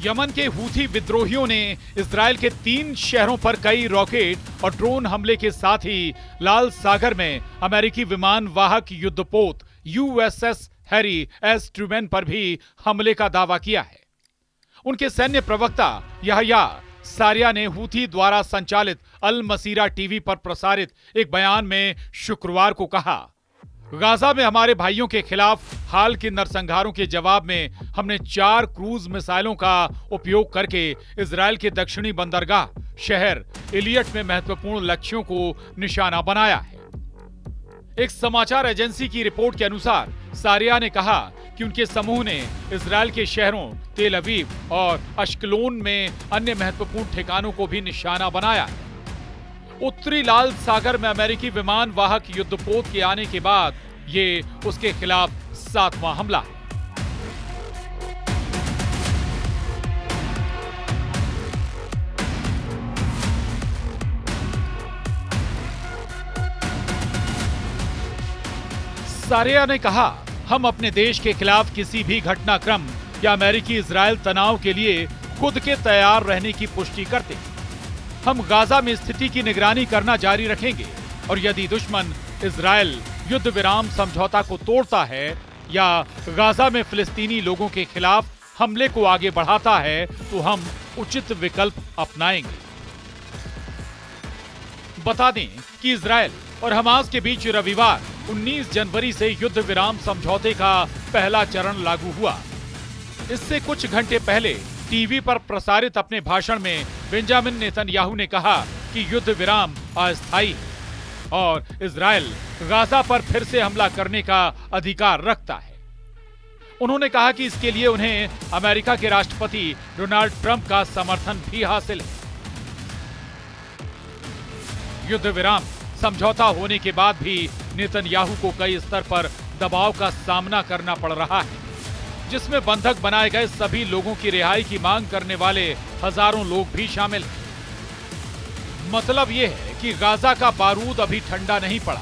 Yemen के Houthi विद्रोहियों ने इजरायल के 3 शहरों पर कई रॉकेट और ड्रोन हमले के साथ ही लाल सागर में अमेरिकी विमान वाहक युद्धपोत यूएसएस हैरी एस ट्रूमैन पर भी हमले का दावा किया है। उनके सैन्य प्रवक्ता याह्या सारिया ने हूथी द्वारा संचालित अल मसीरा टीवी पर प्रसारित एक बयान में शुक्रवार को कहा, गाजा में हमारे भाइयों के खिलाफ हाल के नरसंहारों के जवाब में हमने 4 क्रूज मिसाइलों का उपयोग करके इजरायल के दक्षिणी बंदरगाह शहर इलियट में महत्वपूर्ण लक्ष्यों को निशाना बनाया है। एक समाचार एजेंसी की रिपोर्ट के अनुसार सारिया ने कहा कि उनके समूह ने इजरायल के शहरों तेल अवीव और अश्कलोन में अन्य महत्वपूर्ण ठिकानों को भी निशाना बनाया है। उत्तरी लाल सागर में अमेरिकी विमान वाहक युद्धपोत के आने के बाद ये उसके खिलाफ 7वां हमला है। सारिया ने कहा, हम अपने देश के खिलाफ किसी भी घटनाक्रम या अमेरिकी इजरायल तनाव के लिए खुद के तैयार रहने की पुष्टि करते हैं। हम गाजा में स्थिति की निगरानी करना जारी रखेंगे और यदि दुश्मन इजरायल युद्ध विराम समझौता को तोड़ता है या गाजा में फिलिस्तीनी लोगों के खिलाफ हमले को आगे बढ़ाता है तो हम उचित विकल्प अपनाएंगे। बता दें कि इजरायल और हमास के बीच रविवार 19 जनवरी से युद्ध विराम समझौते का पहला चरण लागू हुआ। इससे कुछ घंटे पहले टीवी पर प्रसारित अपने भाषण में बेंजामिन नेतन्याहू ने कहा कि युद्ध विराम अस्थायी है और इजरायल गाजा पर फिर से हमला करने का अधिकार रखता है। उन्होंने कहा कि इसके लिए उन्हें अमेरिका के राष्ट्रपति डोनाल्ड ट्रंप का समर्थन भी हासिल है। युद्ध विराम समझौता होने के बाद भी नेतन्याहू को कई स्तर पर दबाव का सामना करना पड़ रहा है, जिसमें बंधक बनाए गए सभी लोगों की रिहाई की मांग करने वाले हजारों लोग भी शामिल हैं। मतलब यह है कि गाजा का बारूद अभी ठंडा नहीं पड़ा।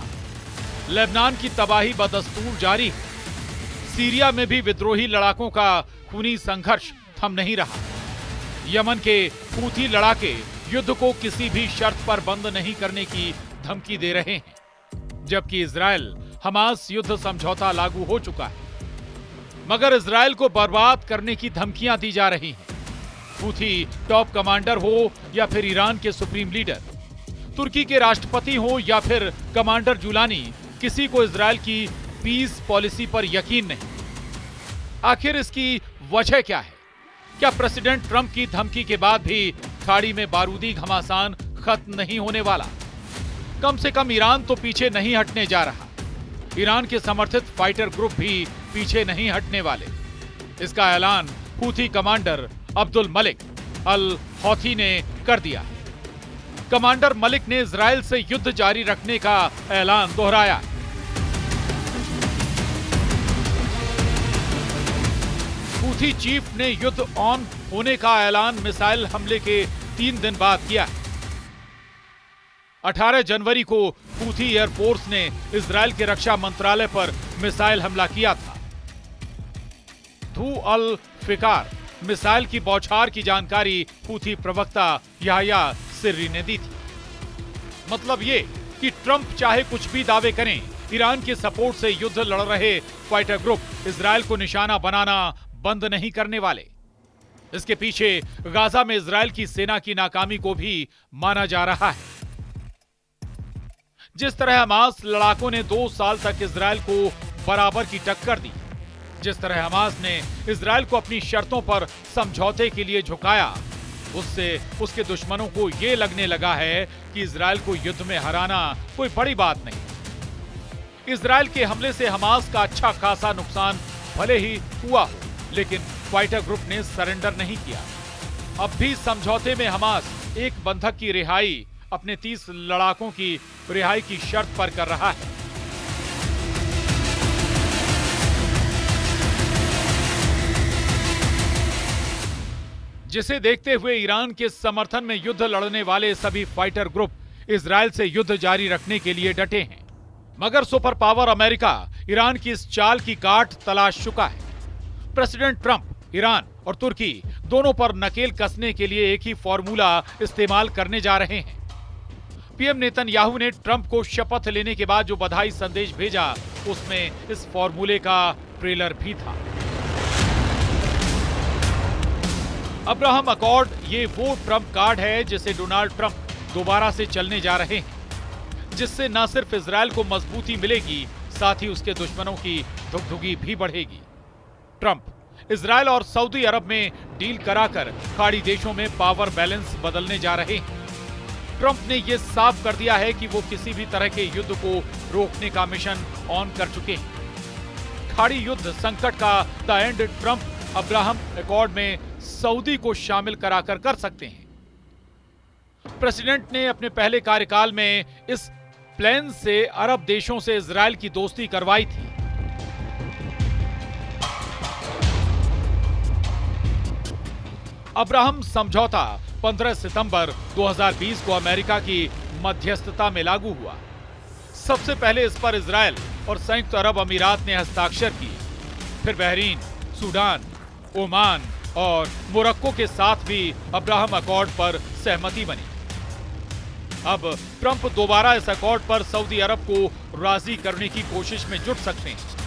लेबनान की तबाही बदस्तूर जारी है। सीरिया में भी विद्रोही लड़ाकों का खूनी संघर्ष थम नहीं रहा। यमन के हूथी लड़ाके युद्ध को किसी भी शर्त पर बंद नहीं करने की धमकी दे रहे हैं, जबकि इजरायल हमास युद्ध समझौता लागू हो चुका है, मगर इजरायल को बर्बाद करने की धमकियां दी जा रही हैं। हूथी टॉप कमांडर हो या फिर ईरान के सुप्रीम लीडर, तुर्की के राष्ट्रपति हो या फिर कमांडर जुलानी, किसी को इजरायल की पीस पॉलिसी पर यकीन नहीं। आखिर इसकी वजह क्या है? क्या प्रेसिडेंट ट्रंप की धमकी के बाद भी खाड़ी में बारूदी घमासान खत्म नहीं होने वाला? कम से कम ईरान तो पीछे नहीं हटने जा रहा। ईरान के समर्थित फाइटर ग्रुप भी पीछे नहीं हटने वाले। इसका ऐलान हूथी कमांडर अब्दुल मलिक अल हौथी ने कर दिया है। कमांडर मलिक ने इजरायल से युद्ध जारी रखने का ऐलान दोहराया। हूथी चीफ ने युद्ध ऑन होने का ऐलान मिसाइल हमले के 3 दिन बाद किया है। 18 जनवरी को हूथी एयरफोर्स ने इजरायल के रक्षा मंत्रालय पर मिसाइल हमला किया था। धू अल फिकार मिसाइल की बौछार की जानकारी हूथी प्रवक्ता याह्या सिर्री ने दी थी। मतलब ये कि ट्रंप चाहे कुछ भी दावे करें, ईरान के सपोर्ट से युद्ध लड़ रहे फाइटर ग्रुप इजरायल को निशाना बनाना बंद नहीं करने वाले। इसके पीछे गाजा में इजरायल की सेना की नाकामी को भी माना जा रहा है। जिस तरह हमास लड़ाकों ने 2 साल तक इजरायल को बराबर की टक्कर दी, जिस तरह हमास ने इजरायल को अपनी शर्तों पर समझौते के लिए झुकाया, उससे उसके दुश्मनों को यह लगने लगा है कि इजरायल को युद्ध में हराना कोई बड़ी बात नहीं। इजरायल के हमले से हमास का अच्छा खासा नुकसान भले ही हुआ हो, लेकिन फाइटर ग्रुप ने सरेंडर नहीं किया। अब भी समझौते में हमास एक बंधक की रिहाई अपने 30 लड़ाकों की रिहाई की शर्त पर कर रहा है। जिसे देखते हुए ईरान के समर्थन में युद्ध लड़ने वाले सभी फाइटर ग्रुप इजरायल से युद्ध जारी रखने के लिए डटे हैं। मगर सुपर पावर अमेरिका ईरान की इस चाल की काट तलाश चुका है। प्रेसिडेंट ट्रंप, ईरान और तुर्की दोनों पर नकेल कसने के लिए एक ही फॉर्मूला इस्तेमाल करने जा रहे हैं। पीएम नेतन्याहू ने ट्रंप को शपथ लेने के बाद जो बधाई संदेश भेजा, उसमें इस फॉर्मूले का ट्रेलर भी था। अब्राहम अकॉर्ड ये वो ट्रंप कार्ड है जिसे डोनाल्ड ट्रंप दोबारा से चलने जा रहे हैं, जिससे न सिर्फ इजरायल को मजबूती मिलेगी, साथ ही उसके दुश्मनों की धुकधुकी भी बढ़ेगी। ट्रंप इजरायल और सऊदी अरब में डील कराकर खाड़ी देशों में पावर बैलेंस बदलने जा रहे हैं। ट्रंप ने यह साफ कर दिया है कि वो किसी भी तरह के युद्ध को रोकने का मिशन ऑन कर चुके हैं। खाड़ी युद्ध संकट का the end Trump Abraham accord में सऊदी को शामिल कराकर कर सकते हैं। प्रेसिडेंट ने अपने पहले कार्यकाल में इस प्लान से अरब देशों से इजरायल की दोस्ती करवाई थी। अब्राहम समझौता 15 सितंबर 2020 को अमेरिका की मध्यस्थता में लागू हुआ। सबसे पहले इस पर इजरायल और संयुक्त अरब अमीरात ने हस्ताक्षर किए, फिर बहरीन, सूडान, ओमान और मोरक्को के साथ भी अब्राहम अकॉर्ड पर सहमति बनी। अब ट्रंप दोबारा इस अकॉर्ड पर सऊदी अरब को राजी करने की कोशिश में जुट सकते हैं।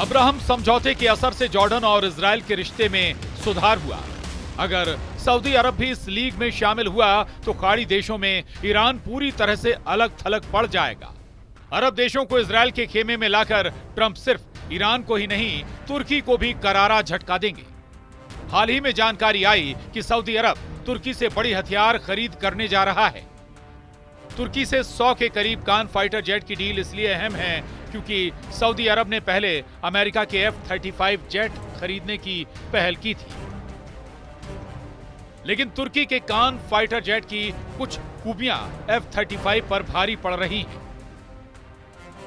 अब्राहम समझौते के असर से जॉर्डन और इजरायल के रिश्ते में सुधार हुआ। अगर सऊदी अरब भी इस लीग में शामिल हुआ तो खाड़ी देशों में ईरान पूरी तरह से अलग थलग पड़ जाएगा। अरब देशों को इजरायल के खेमे में लाकर ट्रंप सिर्फ ईरान को ही नहीं, तुर्की को भी करारा झटका देंगे। हाल ही में जानकारी आई कि सऊदी अरब तुर्की से बड़ी हथियार खरीद करने जा रहा है। तुर्की से 100 के करीब कान फाइटर जेट की डील इसलिए अहम है क्योंकि सऊदी अरब ने पहले अमेरिका के F-35 जेट खरीदने की पहल की थी। लेकिन तुर्की के कान फाइटर जेट की कुछ खूबियां F-35 पर भारी पड़ रही हैं,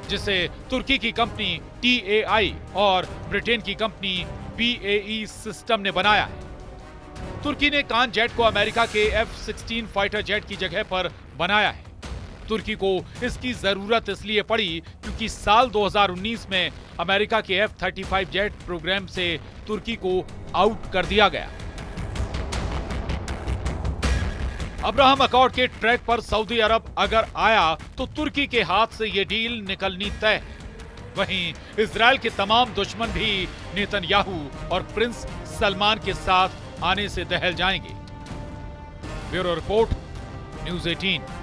जिसे तुर्की की कंपनी TAI और ब्रिटेन की कंपनी BAE सिस्टम ने बनाया है। तुर्की ने कान जेट को अमेरिका के F-16 फाइटर जेट की जगह पर बनाया है। तुर्की को इसकी जरूरत इसलिए पड़ी क्योंकि साल 2019 में अमेरिका के F-35 जेट प्रोग्राम से तुर्की को आउट कर दिया गया। अब्राहम अकॉर्ड के ट्रैक पर सऊदी अरब अगर आया तो तुर्की के हाथ से यह डील निकलनी तय है। वहीं इजरायल के तमाम दुश्मन भी नेतन्याहू और प्रिंस सलमान के साथ आने से दहल जाएंगे। Bureau report, news 18।